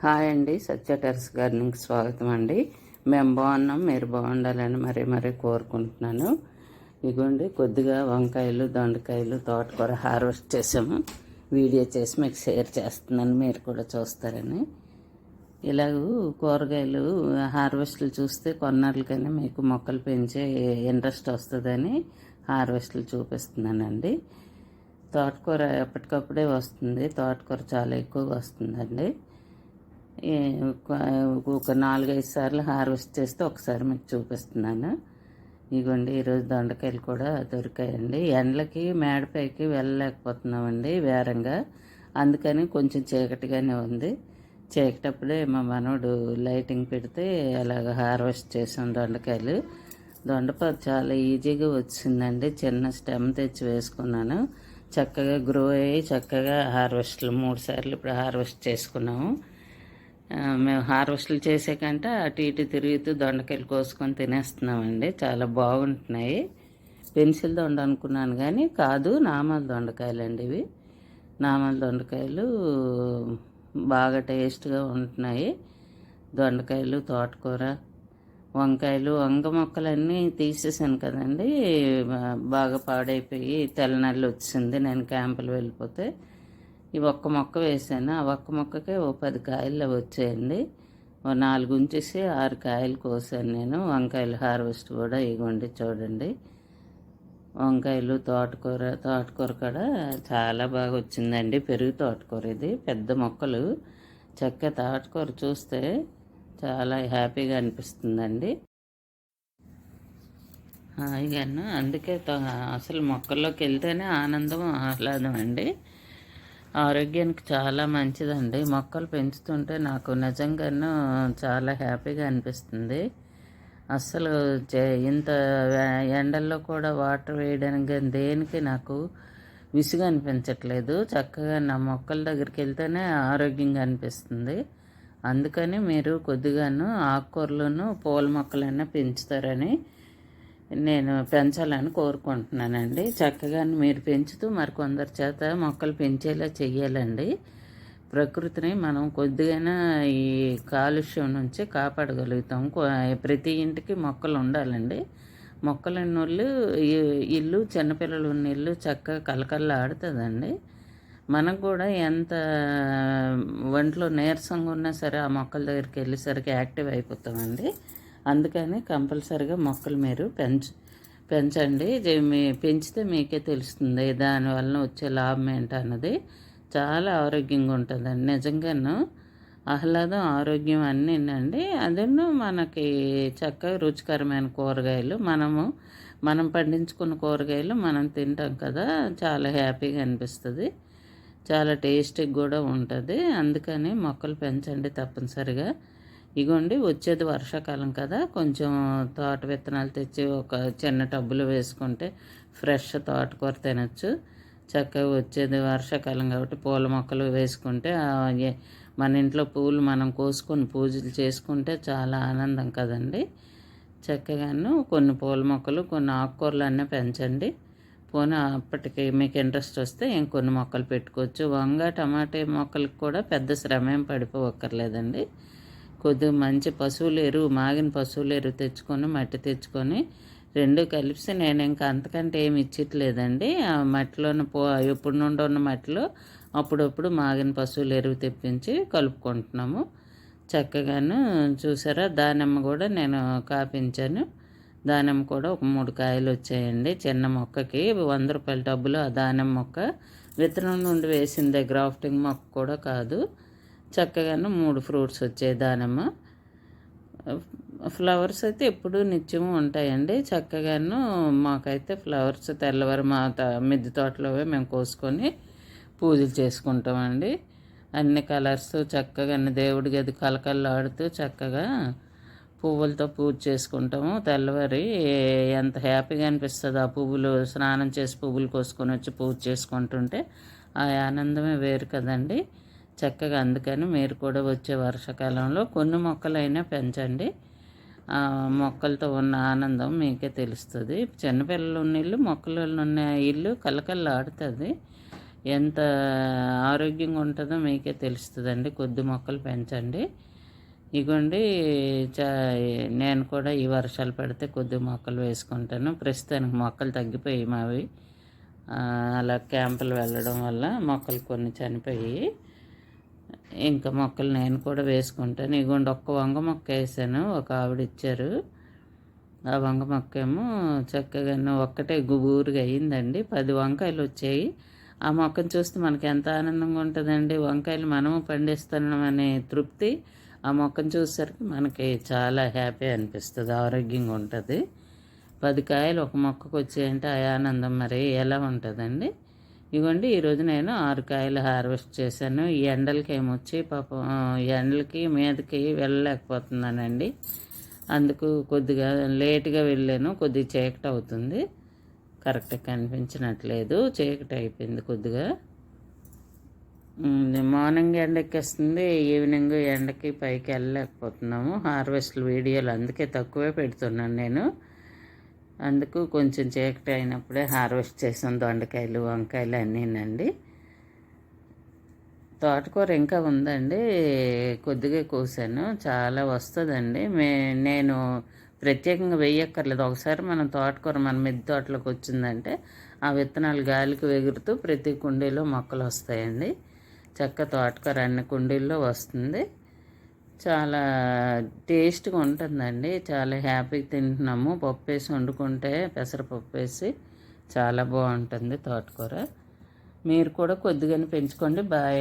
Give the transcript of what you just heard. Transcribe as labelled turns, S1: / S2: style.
S1: Hi అండి, సత్య terrace గార్డెనింగ్కి స్వాగతం అండి. మేము బాగున్నాం, మీరు బాగుండాలని మరీ కోరుకుంటున్నాను. ఇగోండి కొద్దిగా వంకాయలు, దొండకాయలు, తోటకూర హార్వెస్ట్ చేసాము. వీడియో చేసి మీకు షేర్ చేస్తున్నాను, మీరు కూడా చూస్తారని. ఇలాగూ కూరగాయలు హార్వెస్ట్లు చూస్తే కొన్నాళ్ళకైనా మీకు మొక్కలు పెంచే ఇంట్రెస్ట్ వస్తుందని హార్వెస్ట్లు చూపిస్తున్నానండి. తోటకూర ఎప్పటికప్పుడే వస్తుంది, తోటకూర చాలా ఎక్కువగా వస్తుందండి. ఒక 4-5 సార్లు హార్వెస్ట్ చేస్తే ఒకసారి మీకు చూపిస్తున్నాను. ఇదిగోండి, ఈరోజు దొండకాయలు కూడా దొరికాయండి. ఎండలకి మేడపైకి వెళ్ళలేకపోతున్నామండి వేరంగా, అందుకని కొంచెం చీకటిగానే ఉంది. చీకటప్పుడే మా మనవడు లైటింగ్ పెడితే అలాగ హార్వెస్ట్ చేసాం దొండకాయలు. దొండపాదు చాలా ఈజీగా వచ్చిందండి. చిన్న స్టెమ్ తెచ్చి వేసుకున్నాను, చక్కగా గ్రో అయ్యి చక్కగా హార్వెస్ట్లు 3 సార్లు ఇప్పుడు హార్వెస్ట్ చేసుకున్నాము. మేము హార్వెస్ట్లు చేసే కంటే అటు ఇటు తిరుగుతూ దొండకాయలు కోసుకొని తినేస్తున్నామండి. చాలా బాగుంటున్నాయి. పెన్సిల్ దొండ అనుకున్నాను కానీ కాదు, నామాల దొండకాయలు అండి ఇవి. నామాల దొండకాయలు బాగా టేస్ట్గా ఉంటున్నాయి. దొండకాయలు, తోటకూర, వంకాయలు, వంగ మొక్కలన్నీ తీసేసాను కదండి, బాగా పాడైపోయి తెల్లనల్లి వచ్చింది నేను క్యాంపులు వెళ్ళిపోతే. ఈ ఒక్క మొక్క వేసాను, ఆ ఒక్క మొక్కకే 10 కాయలు వచ్చాయండి. 4 ఉంచేసి 6 కాయలు కోసాను నేను. వంకాయలు హార్వెస్ట్ కూడా ఇవ్వండి చూడండి. వంకాయలు, తోటకూర కూడా చాలా బాగా వచ్చిందండి. పెరుగు తోటకూర, ఇది పెద్ద మొక్కలు. చక్కగా తోటకూర చూస్తే చాలా హ్యాపీగా అనిపిస్తుందండి. హాయిగాను, అందుకే అసలు మొక్కల్లోకి వెళ్తేనే ఆనందం, ఆహ్లాదం అండి. ఆరోగ్యానికి చాలా మంచిదండి. మొక్కలు పెంచుతుంటే నాకు నిజంగానూ చాలా హ్యాపీగా అనిపిస్తుంది. అస్సలు ఇంత ఎండల్లో కూడా వాటర్ వేయడానికి కానీ దేనికి నాకు విసుగు అనిపించట్లేదు. చక్కగా నా మొక్కల దగ్గరికి వెళ్తేనే ఆరోగ్యంగా అనిపిస్తుంది. అందుకని మీరు కొద్దిగాను ఆకుకూరలను, పూల మొక్కలైనా పెంచుతారని నేను పెంచాలని కోరుకుంటున్నానండి. చక్కగా మీరు పెంచుతూ మరికొందరి చేత మొక్కలు పెంచేలా చెయ్యాలండి. ప్రకృతిని మనం కొద్దిగైనా ఈ కాలుష్యం నుంచి కాపాడగలుగుతాం. ప్రతి ఇంటికి మొక్కలు ఉండాలండి. మొక్కలు ఉన్నోళ్ళు ఇల్లు, చిన్నపిల్లలు ఉన్న ఇల్లు చక్కగా కలకల్లా ఆడుతుందండి. మనకు కూడా ఎంత ఒంట్లో నీరసంగా ఉన్నా సరే ఆ మొక్కల దగ్గరికి వెళ్ళేసరికి యాక్టివ్ అయిపోతామండి. అందుకని కంపల్సరిగా మొక్కలు మీరు పెంచండి. పెంచితే మీకే తెలుస్తుంది దానివల్ల వచ్చే లాభం ఏంటన్నది. చాలా ఆరోగ్యంగా ఉంటుందండి. నిజంగాను ఆహ్లాదం, ఆరోగ్యం అన్నీనండి. అదేను మనకి చక్కగా రుచికరమైన కూరగాయలు, మనం పండించుకున్న కూరగాయలు మనం తింటాం కదా, చాలా హ్యాపీగా అనిపిస్తుంది. చాలా టేస్టీగా కూడా ఉంటుంది. అందుకని మొక్కలు పెంచండి తప్పనిసరిగా. ఇగోండి, వచ్చేది వర్షాకాలం కదా, కొంచెం తోట విత్తనాలు తెచ్చి ఒక చిన్న టబ్బులో వేసుకుంటే ఫ్రెష్ తోటకూర తినచ్చు. చక్కగా వచ్చేది వర్షాకాలం కాబట్టి పూల మొక్కలు వేసుకుంటే మన ఇంట్లో పూలు మనం కోసుకొని పూజలు చేసుకుంటే చాలా ఆనందం కదండి. చక్కగాను కొన్ని పూల మొక్కలు, కొన్ని ఆకుకూరలు అన్నీ పెంచండి. పోనీ అప్పటికి మీకు ఇంట్రెస్ట్ వస్తే ఇంకొన్ని మొక్కలు పెట్టుకోవచ్చు. వంగ, టమాటా మొక్కలకు కూడా పెద్ద శ్రమ ఏం పడిపోవక్కర్లేదండి. కొద్దిగా మంచి పశువుల ఎరువు, మాగిన పశువుల ఎరువు తెచ్చుకొని, మట్టి తెచ్చుకొని 2 కలిపి, నేను ఇంకా అంతకంటే ఏమి ఇచ్చట్లేదండి. ఆ మట్టిలోని ఎప్పుడు నుండి ఉన్న మట్టిలో అప్పుడప్పుడు మాగిన పశువుల ఎరువు తెప్పించి కలుపుకుంటున్నాము. చక్కగాను చూసారా, దానిమ్మ కూడా నేను కాపించాను. దానిమ్మ కూడా ఒక 3 కాయలు వచ్చాయండి. చిన్న మొక్కకి 100 రూపాయల డబ్బులు ఆ దానిమ్మ మొక్క. విత్తనం నుండి వేసిందే, గ్రాఫ్టింగ్ మొక్క కూడా కాదు. చక్కగాను 3 ఫ్రూట్స్ వచ్చాయి దానిమ్మ. ఫ్లవర్స్ అయితే ఎప్పుడూ నిత్యము ఉంటాయండి. చక్కగాను మాకైతే ఫ్లవర్స్ తెల్లవారు మా మిద్దె తోటలోవే మేము కోసుకొని పూజలు చేసుకుంటామండి. అన్ని కలర్స్ చక్కగా దేవుడి గది కలకల్లాడుతూ చక్కగా పువ్వులతో పూజ చేసుకుంటాము. తెల్లవారి ఎంత హ్యాపీగా అనిపిస్తుంది ఆ పువ్వులు, స్నానం చేసి పువ్వులు కోసుకొని వచ్చి పూజ చేసుకుంటుంటే ఆ ఆనందమే వేరు కదండి. చక్కగా అందుకని మీరు కూడా వచ్చే వర్షాకాలంలో కొన్ని మొక్కలైనా పెంచండి. మొక్కలతో ఉన్న ఆనందం మీకే తెలుస్తుంది. చిన్నపిల్లలు ఉన్న ఇల్లు, మొక్కలు ఉన్న ఇల్లు కలకల్లా ఆడుతుంది. ఎంత ఆరోగ్యంగా ఉంటుందో మీకే తెలుస్తుందండి. కొద్ది మొక్కలు పెంచండి. ఇగోండి చా నేను కూడా ఈ వర్షాలు పడితే కొద్ది మొక్కలు వేసుకుంటాను. ప్రస్తుతానికి మొక్కలు తగ్గిపోయి మావి అలా క్యాంపులు వెళ్ళడం వల్ల మొక్కలు కొన్ని చనిపోయి, ఇంకా మొక్కలు నేను కూడా వేసుకుంటాను. ఇగోండి ఒక్క వంగ మొక్క వేసాను, ఒక ఆవిడ ఇచ్చారు. ఆ వంగ మొక్క ఏమో చక్కగా ఒక్కటే గుబూరుగా అయ్యిందండి. 10 వంకాయలు వచ్చాయి. ఆ మొక్కను చూస్తే మనకి ఎంత ఆనందంగా ఉంటుందండి. వంకాయలు మనము పండిస్తున్నామనే తృప్తి ఆ మొక్కను చూసేసరికి మనకి చాలా హ్యాపీ అనిపిస్తుంది, ఆరోగ్యంగా ఉంటుంది. 10 కాయలు ఒక మొక్కకు వచ్చాయంటే ఆ ఆనందం మరి ఎలా ఉంటుందండి. ఇవ్వండి ఈరోజు నేను 6 కాయలు హార్వెస్ట్ చేశాను. ఈ ఎండలకి ఏమొచ్చి పాపం ఎండలకి మీదకి వెళ్ళలేకపోతున్నానండి. అందుకు కొద్దిగా లేటుగా వెళ్ళాను. కొద్దిగా చీకటి అవుతుంది, కరెక్ట్గా కనిపించినట్లేదు, చీకటి అయిపోయింది కొద్దిగా. మార్నింగ్ ఎండెక్కేస్తుంది, ఈవినింగ్ ఎండకి పైకి వెళ్ళలేకపోతున్నాము. హార్వెస్ట్ వీడియోలు అందుకే తక్కువే పెడుతున్నాను నేను. అందుకు కొంచెం చీకటి అయినప్పుడే హార్వెస్ట్ చేసాం దొండకాయలు, వంకాయలు అన్నీనండి. తోటకూర ఇంకా ఉందండి, కొద్దిగా కోసాను, చాలా వస్తుందండి. నేను ప్రత్యేకంగా వేయక్కర్లేదు. ఒకసారి మనం తోటకూర మన మిద్దె తోటలోకి వచ్చిందంటే ఆ విత్తనాలు గాలికి ఎగురుతూ ప్రతి కుండీలో మొక్కలు వస్తాయండి. చక్క తోటకూర అన్ని కుండీల్లో వస్తుంది. చాలా టేస్ట్గా ఉంటుందండి, చాలా హ్యాపీగా తింటున్నాము. పప్పు వేసి వండుకుంటే పెసరపప్పు వేసి చాలా బాగుంటుంది తోటకూర. మీరు కూడా కొద్దిగానే పెంచుకోండి. బాయ్.